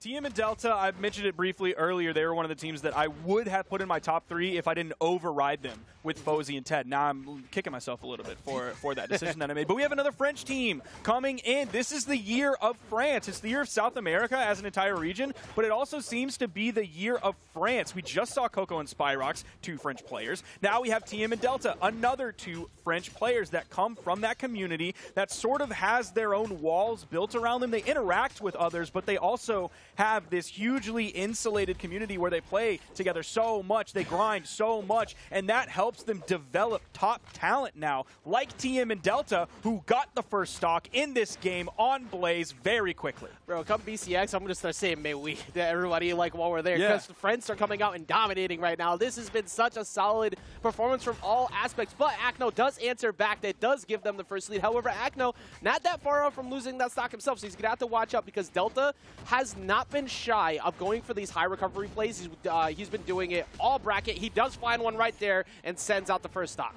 TM and Delta, I mentioned it briefly earlier, they were one of the teams that I would have put in my top 3 if I didn't override them with Fozy and Ted. Now I'm kicking myself a little bit for that decision that I made. But we have another French team coming in. This is the year of France. It's the year of South America as an entire region, but it also seems to be the year of France. We just saw Coco and Spyrox, 2 French players. Now we have TM and Delta, another 2 French players that come from that community that sort of has their own walls built around them. They interact with others, but they also have this hugely insulated community where they play together so much, they grind so much, and that helps them develop top talent now, like TM and Delta, who got the first stock in this game on Blaze very quickly. Bro, come BCX, I'm going to start saying may we to everybody while we're there, because the Friends are coming out and dominating right now. This has been such a solid performance from all aspects, but Acno does answer back. That does give them the first lead. However, Acno not that far off from losing that stock himself, so he's going to have to watch out because Delta has not been shy of going for these high recovery plays. He's been doing it all bracket. He does find one right there and sends out the first stock.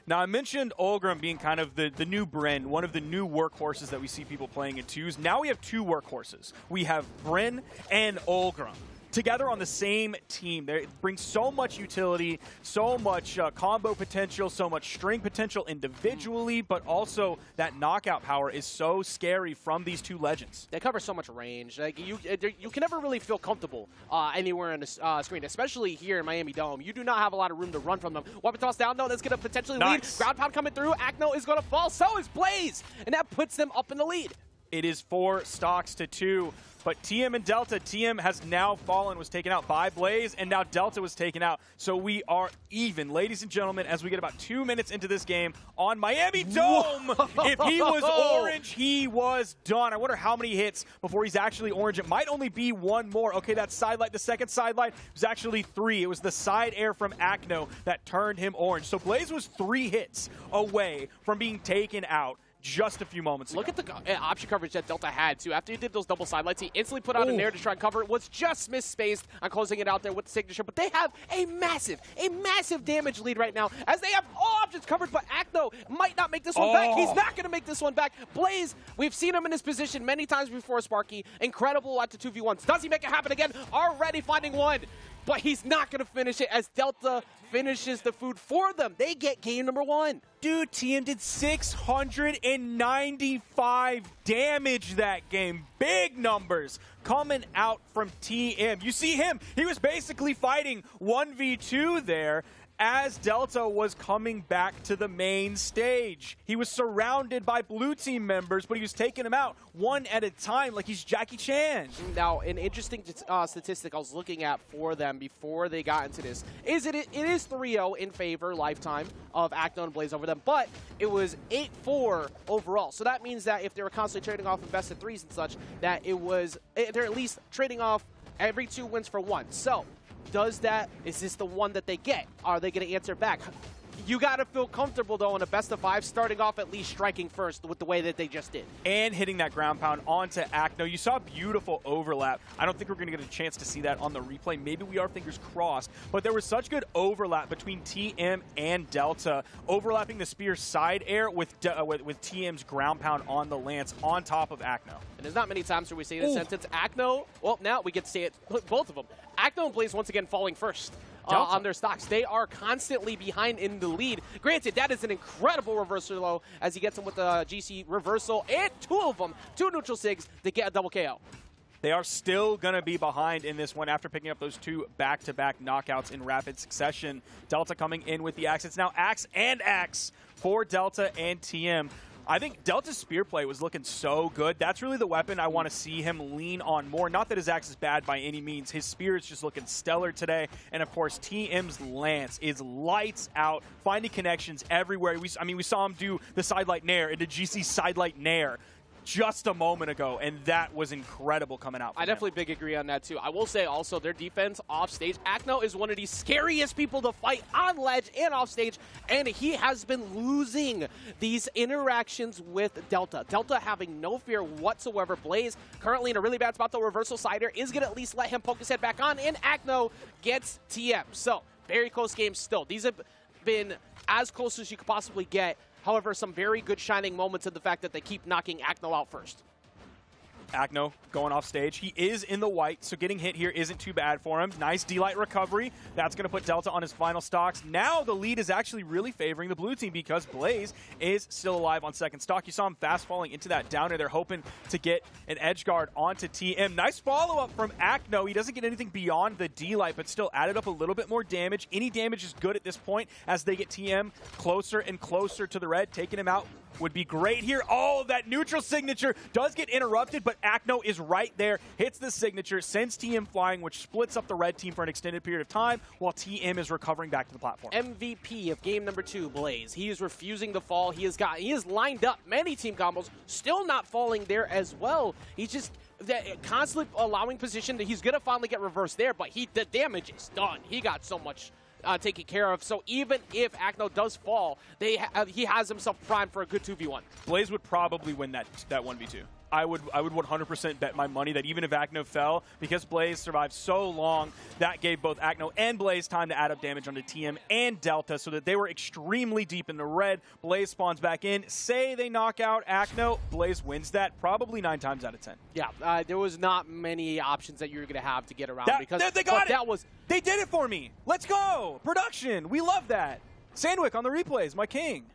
Now, I mentioned Olgram being kind of the new Bryn, one of the new workhorses that we see people playing in 2s. Now we have 2 workhorses. We have Bryn and Olgram together on the same team. They bring so much utility, so much combo potential, so much string potential individually, but also that knockout power is so scary from these 2 legends. They cover so much range. Like you can never really feel comfortable anywhere on the screen, especially here in Miami Dome. You do not have a lot of room to run from them. Weapon toss down, though, that's going to potentially lead. Ground pound coming through. Acno is going to fall. So is Blaze, and that puts them up in the lead. It is 4 stocks to 2. But TM and Delta, TM has now fallen, was taken out by Blaze, and now Delta was taken out. So we are even. Ladies and gentlemen, as we get about 2 minutes into this game on Miami Dome, if he was orange, he was done. I wonder how many hits before he's actually orange. It might only be 1 more. Okay, that side light, the second side light was actually 3. It was the side air from Acno that turned him orange. So Blaze was 3 hits away from being taken out just a few moments ago. Look at the option coverage that Delta had, too. After he did those double side lights, he instantly put out an air to try and cover it. Was just misspaced on closing it out there with the signature. But they have a massive damage lead right now, as they have all options covered. But Acno might not make this one back. He's not going to make this one back. Blaze, we've seen him in this position many times before, Sparky. Incredible at the 2v1s. Does he make it happen again? Already finding one. But he's not going to finish it as Delta finishes the food for them. They get game number 1. Dude, TM did 695 damage that game. Big numbers coming out from TM. You see him. He was basically fighting 1v2 there as Delta was coming back to the main stage. He was surrounded by blue team members, but he was taking them out one at a time like he's Jackie Chan. Now, an interesting statistic I was looking at for them before they got into this is it is 3-0 in favor lifetime of Acno and Blaze over them, but it was 8-4 overall. So that means that if they were constantly trading off in best of 3s and such, that they're at least trading off every 2 wins for 1. So is this the one that they get? Are they going to answer back? You got to feel comfortable, though, in a best of 5, starting off at least striking first with the way that they just did. And hitting that ground pound onto Acno. You saw a beautiful overlap. I don't think we're going to get a chance to see that on the replay. Maybe we are, fingers crossed. But there was such good overlap between TM and Delta, overlapping the spear side air with TM's ground pound on the lance on top of Acno. And there's not many times where we say this sentence. Acno, well, now we get to say it, both of them. Acno and Blaze once again falling first. On their stocks. They are constantly behind in the lead. Granted, that is an incredible reversal, though, as he gets him with the GC reversal and 2 of them, 2 neutral sigs to get a double KO. They are still going to be behind in this one after picking up those 2 back-to-back knockouts in rapid succession. Delta coming in with the axe. It's now axe and axe for Delta and TM. I think Delta's spear play was looking so good. That's really the weapon I want to see him lean on more. Not that his axe is bad by any means. His spear is just looking stellar today. And, of course, TM's lance is lights out, finding connections everywhere. We saw him do the sidelight nair into GC sidelight nair just a moment ago, and that was incredible coming out from I definitely big agree on that, too. I will say also their defense off stage. Acno is one of the scariest people to fight on ledge and off stage, and he has been losing these interactions with Delta. Delta having no fear whatsoever. Blaze currently in a really bad spot, though. Reversal Cider is going to at least let him poke his head back on, and Acno gets TM. So, very close games still. These have been as close as you could possibly get. However, some very good shining moments in the fact that they keep knocking Acno out first. Acno going off stage. He is in the white, so getting hit here isn't too bad for him. Nice D-Light recovery. That's going to put Delta on his final stocks. Now the lead is actually really favoring the blue team because Blaze is still alive on second stock. You saw him fast falling into that downer. They're hoping to get an edge guard onto TM. Nice follow-up from Acno. He doesn't get anything beyond the D-Light, but still added up a little bit more damage. Any damage is good at this point as they get TM closer and closer to the red. Taking him out would be great here. Oh, that neutral signature does get interrupted, but Acno is right there, hits the signature, sends TM flying, which splits up the red team for an extended period of time while TM is recovering back to the platform. MVP of game number 2, Blaze. He is refusing to fall. He has lined up many team combos, still not falling there as well. He's just constantly allowing position that he's going to finally get reversed there, but the damage is done. He got so much taken care of. So even if Acno does fall, he has himself primed for a good 2v1. Blaze would probably win that 1v2. I would 100% bet my money that even if Acno fell, because Blaze survived so long, that gave both Acno and Blaze time to add up damage onto TM and Delta so that they were extremely deep in the red. Blaze spawns back in. Say they knock out Acno, Blaze wins that probably 9 times out of 10. Yeah, there was not many options that you were going to have to get around. They got it! They did it for me! Let's go! Production! We love that! Sandwick on the replays, my king.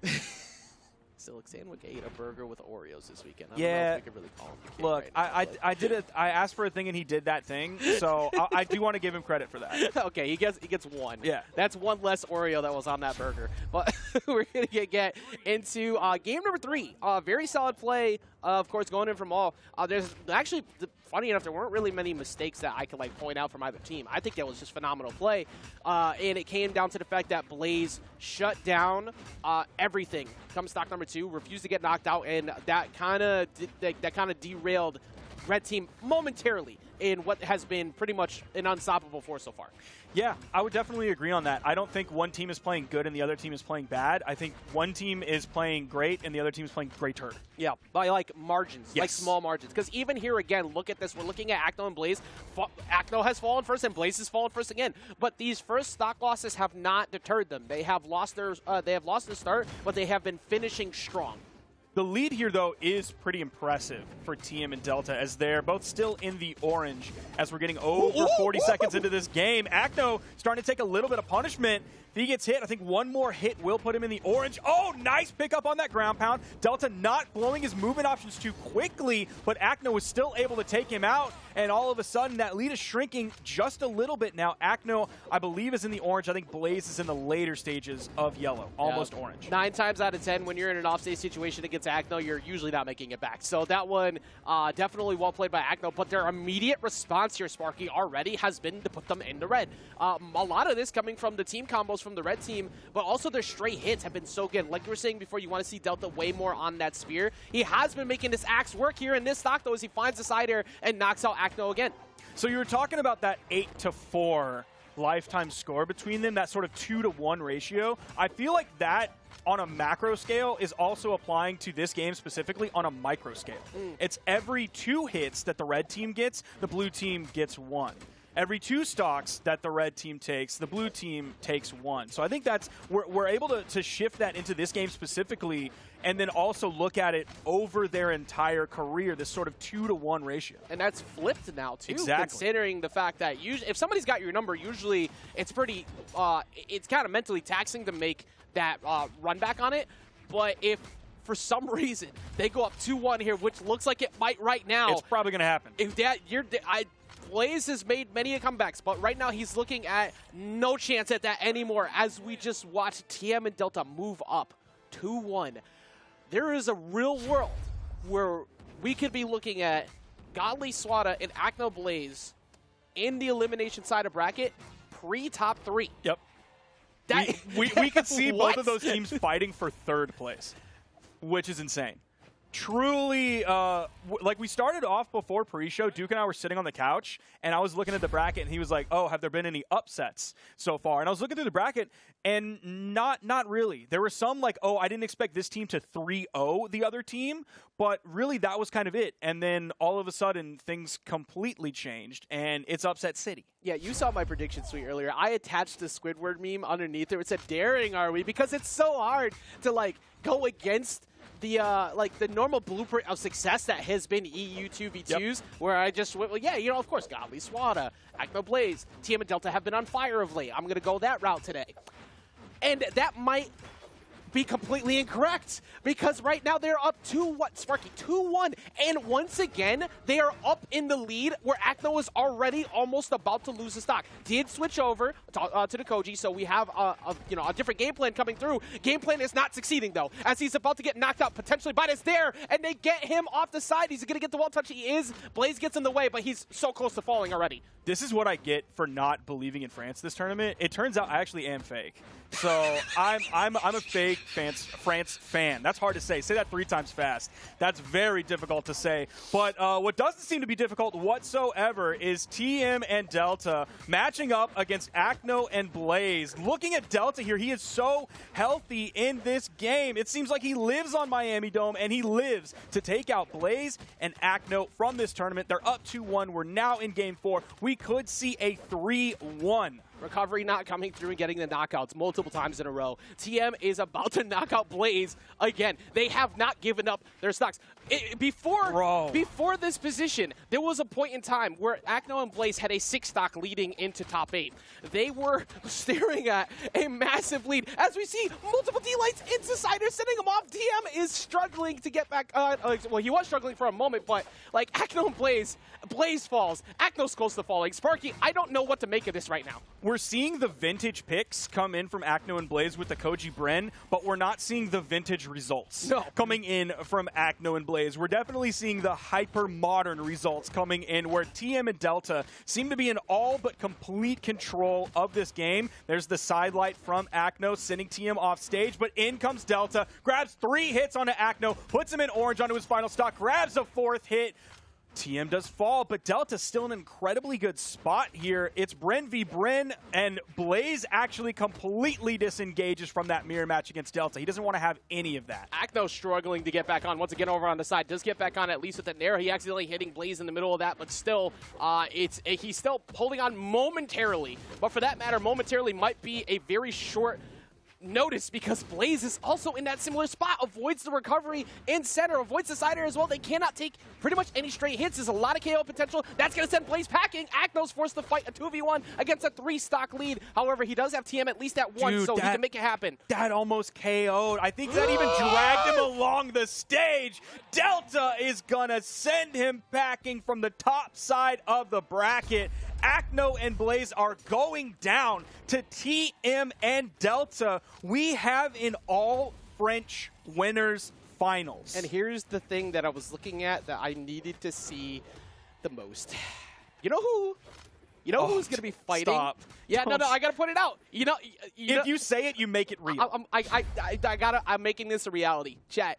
Silk Sandwick ate a burger with Oreos this weekend. I don't know if we could really call him the king Look, right now, I asked for a thing and he did that thing, so I do want to give him credit for that. Okay, he gets one. Yeah. That's one less Oreo that was on that burger. But we're going to get into game number 3. Very solid play, of course, going in from all. There's actually, funny enough, there weren't really many mistakes that I could point out from either team. I think that was just phenomenal play. And it came down to the fact that Blaze shut down everything. Come stock number 2, refused to get knocked out, and that kind of derailed red team momentarily in what has been pretty much an unstoppable force so far. Yeah, I would definitely agree on that. I don't think one team is playing good and the other team is playing bad. I think one team is playing great and the other team is playing greater. Yeah, by margins, yes. Small margins. Because even here again, look at this. We're looking at Acno and Blaze. Acno has fallen first and Blaze has fallen first again. But these first stock losses have not deterred them. They have lost their start, but they have been finishing strong. The lead here, though, is pretty impressive for TM and Delta as they're both still in the orange as we're getting over 40 seconds into this game. Acno starting to take a little bit of punishment. If he gets hit, I think one more hit will put him in the orange. Oh, nice pickup on that ground pound. Delta not blowing his movement options too quickly, but Acno was still able to take him out, and all of a sudden that lead is shrinking just a little bit now. Acno, I believe, is in the orange. I think Blaze is in the later stages of yellow, almost orange. 9 times out of 10, when you're in an offstage situation against Acno, you're usually not making it back. So that one, definitely well played by Acno, but their immediate response here, Sparky, already has been to put them in the red. A lot of this coming from the team combos from the red team, but also their straight hits have been so good. Like you were saying before, you want to see Delta way more on that spear. He has been making this axe work here in this stock, though, as he finds the side air and knocks out Acno again. So you were talking about that 8-4 lifetime score between them, that sort of 2-to-1 ratio. I feel like that on a macro scale is also applying to this game specifically on a micro scale. It's every 2 hits that the red team gets, the blue team gets 1. Every 2 stocks that the red team takes, the blue team takes 1. So I think that's we're able to shift that into this game specifically, and then also look at it over their entire career, this sort of 2-to-1 ratio. And that's flipped now, too, exactly. Considering the fact that if somebody's got your number, usually it's pretty, it's kind of mentally taxing to make that run back on it. But if for some reason they go up 2-1 here, which looks like it might right now, it's probably going to happen. If Blaze has made many comebacks, but right now he's looking at no chance at that anymore as we just watched TM and Delta move up 2-1. There is a real world where we could be looking at Godly Swada and Acno Blaze in the elimination side of bracket pre-top 3. Yep. We could see both of those teams fighting for 3rd place, which is insane. Truly, like we started off before pre-show, Duke and I were sitting on the couch, and I was looking at the bracket, and he was like, oh, have there been any upsets so far? And I was looking through the bracket, and not really. There were some like, oh, I didn't expect this team to 3-0 the other team, but really that was kind of it. And then all of a sudden, things completely changed, and it's upset city. Yeah, you saw my prediction suite earlier. I attached the Squidward meme underneath it. It said, daring are we? Because it's so hard to, go against the normal blueprint of success that has been EU 2v2s, where I just went, well, yeah, you know, of course, Godly, Swada, Acno Blaze, TM and Delta have been on fire of late. I'm going to go that route today. And that might be completely incorrect, because right now they're up 2-1, Sparky, 2-1, and once again, they are up in the lead where Acno is already almost about to lose the stock. Did switch over to the Koji, so we have a different game plan coming through. Game plan is not succeeding, though, as he's about to get knocked out potentially by this there, and they get him off the side. He's going to get the wall touch. He is. Blaze gets in the way, but he's so close to falling already. This is what I get for not believing in France this tournament. It turns out I actually am fake. So I'm a fake France fan. That's hard to say. Say that 3 times fast. That's very difficult to say. But what doesn't seem to be difficult whatsoever is TM and Delta matching up against Acno and Blaze. Looking at Delta here, he is so healthy in this game. It seems like he lives on Miami Dome, and he lives to take out Blaze and Acno from this tournament. They're up 2-1. We're now in Game 4. We could see a 3-1. Recovery not coming through and getting the knockouts multiple times in a row. TM is about to knock out Blaze again. They have not given up their stocks. Before this position, there was a point in time where Acno and Blaze had a 6 stock leading into top 8. They were staring at a massive lead. As we see multiple D-lights into Cider, sending him off. TM is struggling to get back. Well, he was struggling for a moment, but like Acno and Blaze falls. Acno's close to falling. Sparky, I don't know what to make of this right now. We're seeing the vintage picks come in from Acno and Blaze with the Koji Bren, but we're not seeing the vintage results coming in from Acno and Blaze. We're definitely seeing the hyper-modern results coming in where TM and Delta seem to be in all but complete control of this game. There's the sidelight from Acno sending TM off stage, but in comes Delta, grabs 3 hits onto Acno, puts him in orange onto his final stock, grabs a 4th hit. TM does fall, but Delta's still in an incredibly good spot here. It's Bren v. Bren, and Blaze actually completely disengages from that mirror match against Delta. He doesn't want to have any of that. Acno struggling to get back on. Once again, over on the side. Does get back on at least with the Nair. He accidentally hitting Blaze in the middle of that, but still, he's still holding on momentarily. But for that matter, momentarily might be a very short notice, because Blaze is also in that similar spot, avoids the recovery in center, avoids the Cider as well. They cannot take pretty much any straight hits. There's a lot of KO potential. That's going to send Blaze packing. Acno's forced to fight a 2v1 against a 3-stock lead. However, he does have TM at least at 1, so he can make it happen. That almost KO'd. I think that even dragged him along the stage. Delta is going to send him packing from the top side of the bracket. Acno and Blaze are going down to TM and Delta. We have an all-French winners finals. And here's the thing that I was looking at that I needed to see the most. You know who? You know who's going to be fighting? Stop. Yeah, no, I got to put it out. If you say it, you make it real. I'm making this a reality. Chat,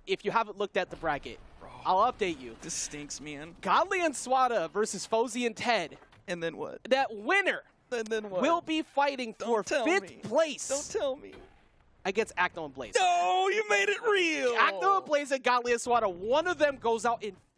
if you haven't looked at the bracket, I'll update you. This stinks, man. Godly and Swada versus Fozy and Ted. And then what? That winner will be fighting for 5th place. Don't tell me. Against Acno and Blaze. No, you made it real. Acno and Blaze and Godly and Swada. One of them goes out in